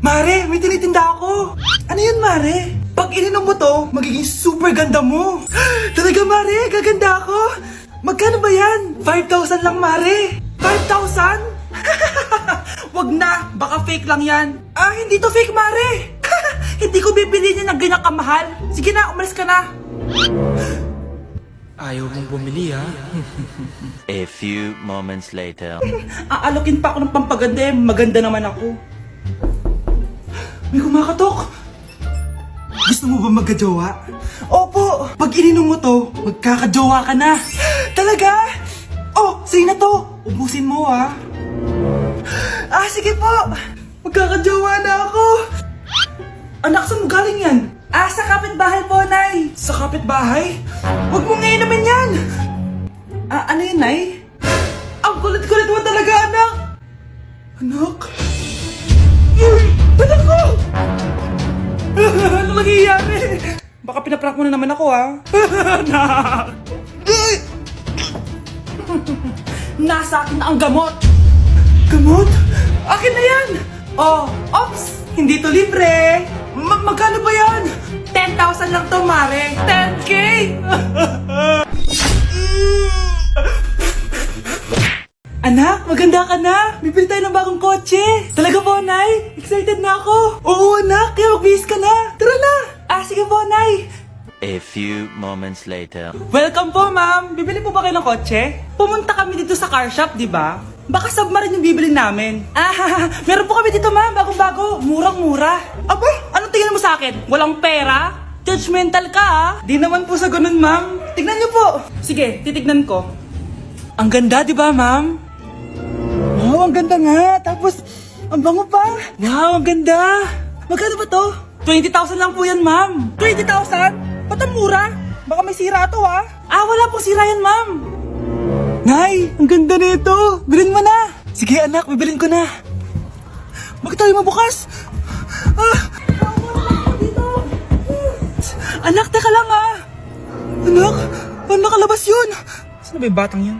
Mare, may tinitinda ako. Ano yun, Mare? Pag ininom mo to, magiging super ganda mo. Talaga, Mare, gaganda ako. Magkano ba yan? 5,000 lang, Mare. 5,000? Wag na, baka fake lang yan. Hindi to fake, Mare. Hindi ko bibili niya ng ganyan kamahal. Sige na, umalis ka na. Ayaw mong bumili, ha? A few moments later. Aalokin pa ako ng pampaganda, maganda naman ako. May kumakatok. Gusto mo ba magkajowa? Opo, pag ininom mo to, magkakajowa ka na. Talaga? Oh, sige na to. Ubusin mo, ha? Sige po. Magkakajowa na ako. Anak, saan mo galing yan? Sa kapitbahay po, Nay. Sa kapitbahay? Huwag mo nga inumin yan. Ano yun, Nay? Ang kulit-kulit mo talaga, anak. Anak? Anak ko! Ano nangyayari? Baka pinaprank mo na naman ako, ha? Anak! Nasa akin na ang gamot! Gamot? Akin na yan! Ops! Hindi to libre! Magkano ba yan? 10,000 lang to, Mare! 10K! Anak, maganda ka na! Bibili tayo ng bagong kotse! Talaga po, Nay? Excited na ako! Oo, anak! Kaya magbihis ka na! Tara na! Sige po, Nay! A few moments later. Welcome po, ma'am! Bibili po ba kayo ng kotse? Pumunta kami dito sa car shop, di ba? Baka submarine yung bibili namin. Meron po kami dito, ma'am. Bagong-bago. Murang-mura. Aba, anong tingin mo sa akin? Walang pera? Judgmental ka, ha? Di naman po sa ganun, ma'am. Tignan niyo po. Sige, titignan ko. Ang ganda, di ba, ma'am? Wow, ang ganda nga. Tapos, ang bango pa. Wow, ang ganda. Magkano ba to? 20,000 lang po yan, ma'am. 20,000? Ba't ang mura? Baka may sira to, ha? Wala pong sira yan, ma'am. Nay, ang ganda nito. Bilhin mo na. Sige, anak, bibilin ko na. Bakit tayo mabukas? Anak, teka lang, ha. Anak, paano nakalabas yun? Saan ba yung batang yun?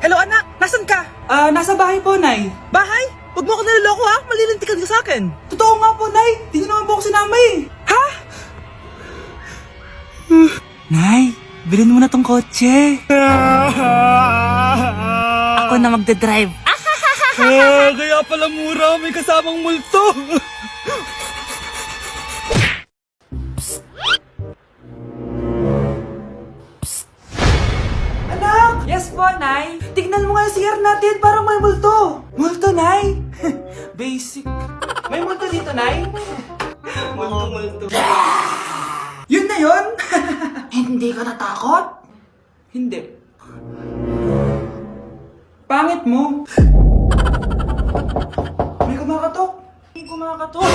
Hello, anak. Nasaan ka? Nasa bahay po, Nay. Bahay? Huwag mo ako naloloko, ha? Malilintikan ka sa akin. Totoo nga po, Nay. Di niyo naman po ako sinama, eh. Ha? Nay, bilhin mo na tong kotse. Ako na magdadrive. Kaya pala mura. May kasamang multo. Anak! Yes po, Nay. Tignan mo nga yung CR natin. Parang may multo. Multo, Nay? Basic. May multo dito, Nay? Multo. Yun na yun? Hindi ka natakot? Hindi. Pangit mo. May kumakatok. May kumakatok.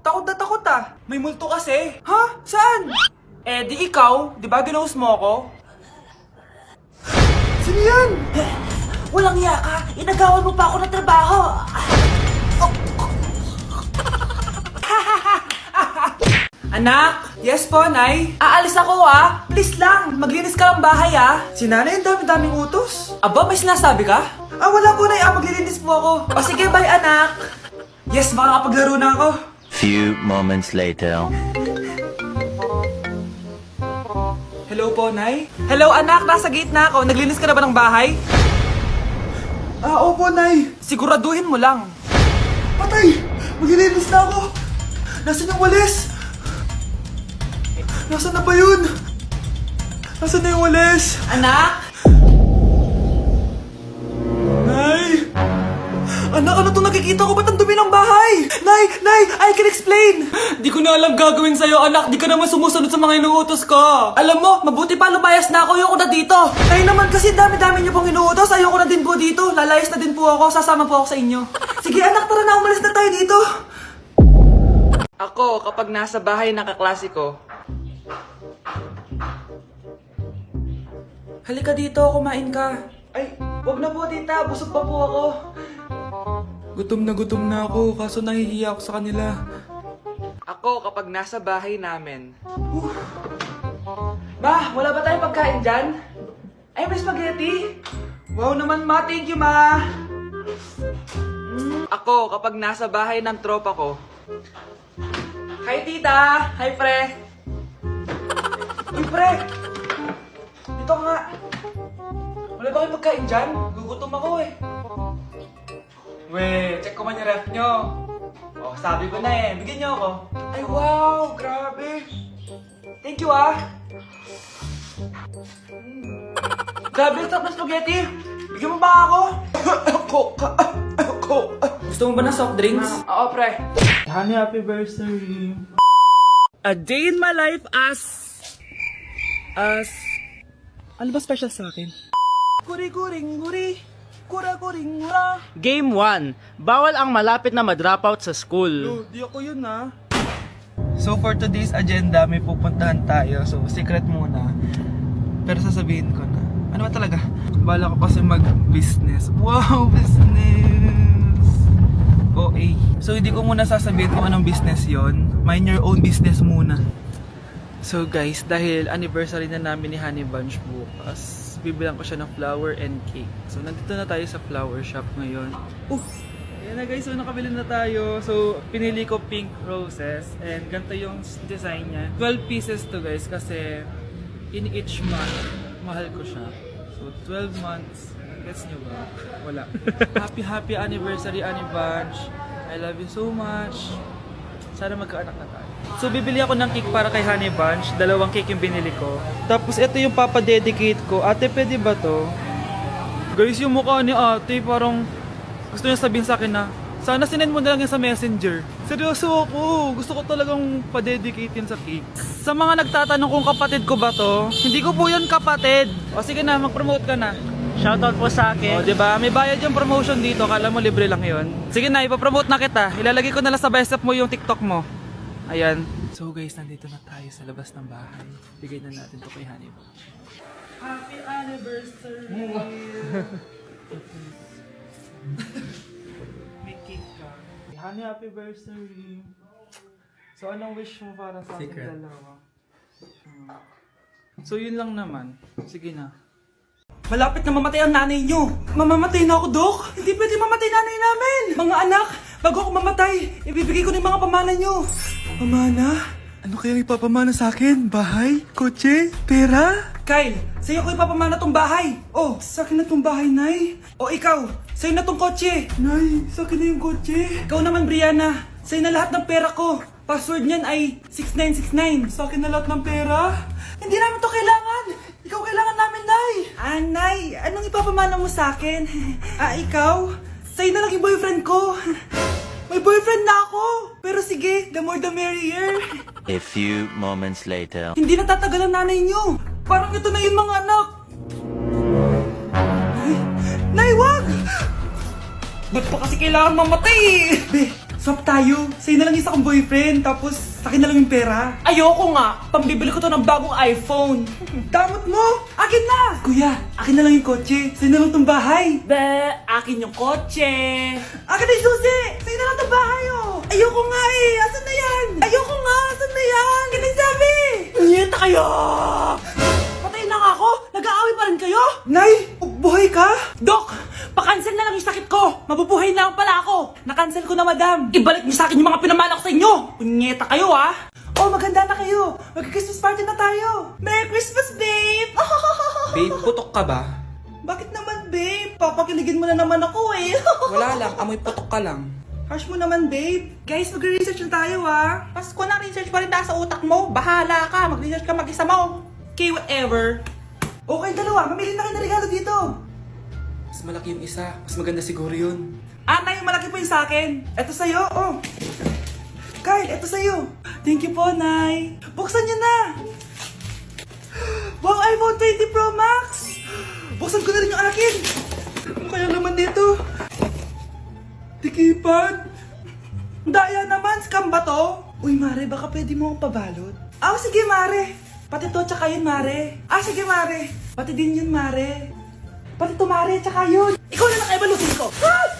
Takot na takot ah. May multo kasi. Ha? Saan? Di ikaw. Di ba ginuhos mo ako? Sino yan? Walang iya ka. Inagawan mo pa ako ng trabaho. Anak! Yes po, Nay? Aalis ako, ah! Please lang! Maglinis ka ng bahay, ah! Si Nanay, ang dami-daming utos. Aba, may sinasabi ka? Wala po, Nay. Maglilinis po ako. Sige, bye, anak! Yes, makakapaglaro na ako. Few moments later. Hello po, Nay? Hello, anak! Nasa gate na ako. Naglinis ka na ba ng bahay? Opo, Nay. Siguraduhin mo lang. Patay! Maglilinis na ako! Nasaan yung walis? Nasaan na ba yun? Nasaan na yung walis? Anak? Nay! Anak, ano itong nakikita ko? Ba't ang dumi ng bahay? Nay! I can explain! Di ko na alam gagawin sa'yo, anak. Di ka naman sumusunod sa mga inuutos ko. Alam mo, mabuti pa lumayas na ako. Ayoko na dito. Kayo naman kasi dami-dami niyo pong inuutos. Ayoko na din po dito. Lalayas na din po ako. Sasama po ako sa inyo. Sige, anak, tara na. Umalis na tayo dito. Ako, kapag nasa bahay nakaklase ko, halika dito, kumain ka. Ay, wag na po, tita. Busog pa po ako. Gutom na ako, kaso nahihiya ako sa kanila. Ako, kapag nasa bahay namin. Ma, wala ba tayong pagkain dyan? Ay, may spaghetti. Wow naman, ma. Thank you, ma. ako kapag nasa bahay ng tropa ko. Hi, tita! Hi, pre! Uy, pre! Dito ka nga. Wala ba kayong pagkain dyan? Gugutom ako eh. Weh, check ko man yung ref nyo. Oh, sabi ko na eh. Bigyan nyo ako. Ay, wow! Grabe! Thank you, ah! Grabe, ang sarap na spaghetti! Bigyan mo ba ako? Gusto mo ba ng soft drinks? Oo, pre. Honey, happy birthday. A day in my life as... Ano ba special sa akin? Guri-guring-guri. Kura-guring-gura. Game 1. Bawal ang malapit na ma-dropout sa school. Di ako yun ah. So for today's agenda, may pupuntahan tayo. So secret muna. Pero sasabihin ko na. Ano ba talaga? Bala ko kasi mag-business. Wow, business! OA. So hindi ko muna sasabihin kung anong business yon. Mind your own business muna. So guys, dahil anniversary na namin ni Honey Bunch bukas, bibilang ko siya ng flower and cake. So nandito na tayo sa flower shop ngayon. Ayan na guys, so nakabili na tayo. So pinili ko pink roses and ganito yung design niya. 12 pieces to guys kasi in each month, mahal ko siya. So 12 months, gets nyo ba? Wala. Happy anniversary Honey Bunch. I love you so much. Sana magkaanak na tayo. So bibili ako ng cake para kay Honey Bunch. 2 cake yung binili ko. Tapos ito yung papadedicate ko. Ate, pwede ba to? Guys, yung mukha ni ate parang gusto niya sabihin sa akin na sana sinend mo na lang yan sa messenger. Seryoso ako. Gusto ko talagang padedicate yun sa cake. Sa mga nagtatanong kung kapatid ko ba to, hindi ko po yun kapatid. O sige na, mag-promote ka na. Shoutout po sa O, akin. diba? May bayad yung promotion dito. Kala mo libre lang yun. Sige na, ipapromote na kita. Ilalagay ko na lang sa bicep mo yung TikTok mo. Ayan. So guys, nandito na tayo sa labas ng bahay. Bigay na natin to kay Honey Bunch. Happy anniversary! May cake ka. Honey, happy anniversary! So anong wish mo para sa ating dalawa? So yun lang naman. Sige na. Malapit na mamatay ang nanay nyo. Mamamatay na ako, Dok. Hindi pwede mamatay nanay namin. Mga anak, bago ako mamatay, ibibigay ko na yung mga pamana nyo. Pamana? Ano kaya ipapamana sa akin? Bahay? Kotse? Pera? Kyle, sa'yo ko ipapamana tong bahay. Oh, sa akin na tong bahay, Nay. O ikaw, sa'yo na tong kotse. Nay, sa akin na yung kotse. Ikaw naman, Brianna, sa'yo na lahat ng pera ko. Password niyan ay 6969. Sa akin na lahat ng pera. Hindi namin to kailangan. Ikaw kailangan namin, Nay. Nay, anong ipapamana mo sa akin? Ikaw? Sa'yo na lang yung boyfriend ko. May boyfriend na ako. Pero sige, the more the merrier. A few moments later. Hindi natatagal ang nanay niyo. Parang ito na yung mga anak. Nay, wag! Ba't pa kasi kailangan mamatay eh? Swap tayo. Sa'yo na lang isa kong boyfriend, tapos sa akin na lang yung pera. Ayoko nga. Pambibili ko to ng bagong iPhone. Damot mo! Akin na! Kuya, akin na lang yung kotse. Sa'yo na lang tong bahay. Akin yung kotse. Akin na yung susi! Sa'yo na lang tong bahay, oh! Ayoko nga eh! Asan na yan? Ayoko nga! Asan na yan? Akin na yung sabi! Niyeta kayo! Patay na nga ako! Nag-aaway pa rin kayo? Nay! Buhay ka? Dok! Pa-cancel na lang yung sakit ko! Mabubuhay na lang pala ako! Na-cancel ko na, madam! Ibalik niyo sa akin yung mga pinamala ko sa inyo! Punyeta kayo, ah! Oh, maganda na kayo! Mag-Christmas party na tayo! Merry Christmas, babe! Babe, putok ka ba? Bakit naman, babe? Papakiligin mo na naman ako, eh! Wala lang, amoy putok ka lang. Harsh mo naman, babe. Guys, mag-research na tayo, ah. Pasko na, research pa rin nasa utak mo. Bahala ka, mag-research ka mag-isa mo. Okay, whatever. Okay, dalawa. Mamili na kayo ng regalo dito. Mas malaki yung isa, mas maganda siguro yun. Nay, malaki po yung sa akin. Ito sa'yo, oh. Kyle, ito sa'yo. Thank you po, Nay. Buksan niyo na. Wow, iPhone 20 Pro Max. Buksan ko na rin yung akin. Ano kaya naman dito? Tikipad. Daya naman, scam ba to? Uy, Mare, baka pwede mo akong pabalot. Sige, Mare. Pati to, tsaka yun, Mare. Sige, Mare. Pati din yun, Mare. Pati to, Mare, tsaka yun. Ikaw na nakaibalutin ko. Mare!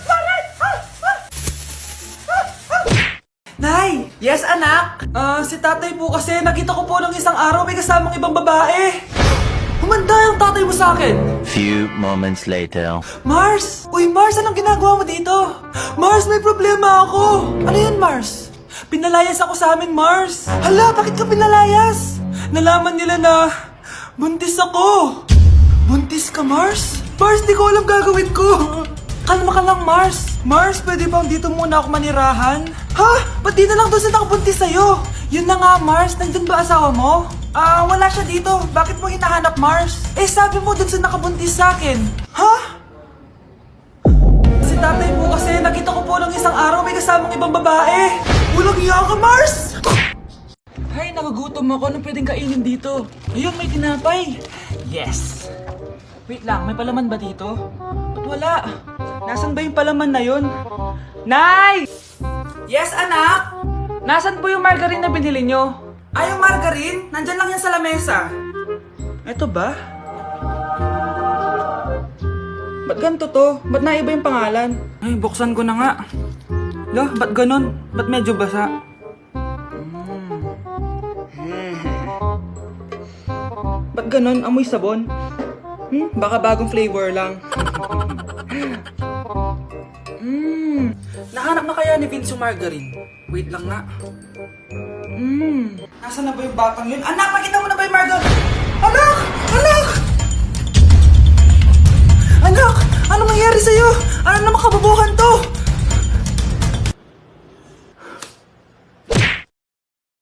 Nay! Yes, anak? Si tatay po kasi nakita ko po ng isang araw may kasamang ibang babae. Humanda yung tatay mo sa akin. Few moments later. Mars! Uy, Mars, anong ginagawa mo dito? Mars, may problema ako! Ano yun, Mars? Pinalayas ako sa amin, Mars! Hala, bakit ka pinalayas? Nalaman nila na buntis ako! Buntis ka, Mars? Mars, di ko alam gagawin ko! Kalma ka lang, Mars! Mars, pwede bang dito muna ako manirahan? Ha? Ba't di na lang doon sa nakabuntis sa'yo? Yun na nga, Mars. Nandun ba asawa mo? Wala siya dito. Bakit mo hinahanap, Mars? Eh, sabi mo dun sa nakabuntis sa akin. Ha? Si tatay po kasi, nakita ko po ng isang araw may kasamang ibang babae. Walang iya ka, Mars! Ay, nagugutom ako. Anong pwedeng kainin dito? Ayun, may tinapay. Yes! Wait lang, may palaman ba dito? Ba't wala? Nasaan ba yung palaman na yun? Nay! Yes, anak? Nasaan po yung margarine na binili nyo? Ay, yung margarine? Nandyan lang yan sa lamesa. Eto ba? Ba't ganito to? Ba't naiba yung pangalan? Ay, buksan ko na nga. Lo, ba't ganon? Ba't medyo basa? Ba't ganon? Amoy sabon? Baka bagong flavor lang. Nahanap na kaya ni Vince yung margarine? Wait lang nga. Nasaan na ba yung batang yun? Anak, nakita mo na ba yung margarine? Anak! Anak! Anak! Ano nangyari sa'yo? Ano naman kababuhan to?